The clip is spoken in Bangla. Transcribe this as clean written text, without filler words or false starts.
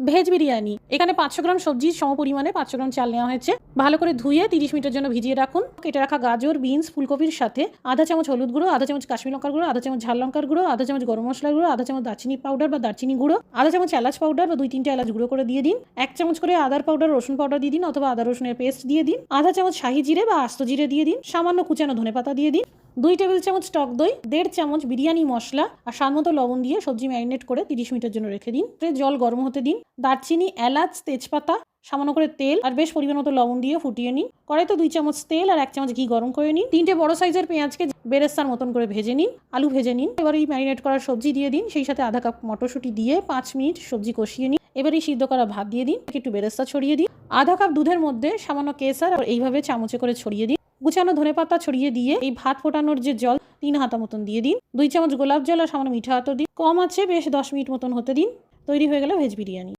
ভেজ বিরিয়ানি। এখানে 500 গ্রাম সবজি সমপরিমাণে 500 গ্রাম চাল নেওয়া হয়েছে। ভালো করে ধুয়ে 30 মিনিটের জন্য ভিজিয়ে রাখুন। কেটে রাখা গাজর, বিনস, ফুলকপির সাথে আধা চামচ হলুদ গুঁড়ো, আধা চামচ কাশ্মীরি লঙ্কার গুঁড়ো, আধা চামচ ঝাল লঙ্কার গুঁড়ো, আধা চামচ গরম মশলার গুঁড়ো, আধা চামচ দারচিনি পাউডার বা দারচিনি গুঁড়ো, আধা চামচ এলাচ পাউডার বা 2-3টে এলাচ গুঁড়ো করে দিয়ে দিন। 1 চামচ করে আদার পাউডার, রসুন পাউডার দিয়ে দিন অথবা আদা রসুনের পেস্ট দিয়ে দিন। আধা চামচ শাহি জিরে বা আস্ত জিরে দিয়ে দিন। সামান্য কুচানো ধনেপাতা দিয়ে দিন। 2 টেবিল চামচ টক দই, 1.5 চামচ বিরিয়ানি মশলা আর স্বাদমতো লবণ দিয়ে সবজি ম্যারিনেট করে 30 মিনিটের জন্য রেখে দিন। জল গরম হতে দিন। দারচিনি, এলাচ, তেজপাতা, সামান্য করে তেল আর বেশ পরিমাণ মতো লবণ দিয়ে ফুটিয়ে নিন। কড়াইতে 2 চামচ তেল আর 1 চামচ ঘি গরম করে নিন। 3টে বড় সাইজের পেঁয়াজকে বেরেস্তার মতন করে ভেজে নিন। আলু ভেজে নিন। এবার এই ম্যারিনেট করা সবজি দিয়ে দিন। সেই সাথে আধা কাপ মটরশুঁটি দিয়ে 5 মিনিট সবজি কষিয়ে নিন। এবার এই সিদ্ধ করা ভাত দিয়ে দিন। একটু বেরেস্তা ছড়িয়ে দিন। আধা কাপ দুধের মধ্যে সামান্য কেশর আর এইভাবে চামচে করে ছড়িয়ে দিন। গুছানো ধনেপাতা ছড়িয়ে দিয়ে এই ভাত ফোটানোর যে জল 3 হাতা মতন দিয়ে দিন। 2 চামচ গোলাপ জল আর সামান্য মিঠা আতর দিন। কম আছে বেশ 10 মিনিট মতন হতে দিন। তৈরি হয়ে গেল ভেজ বিরিয়ানি।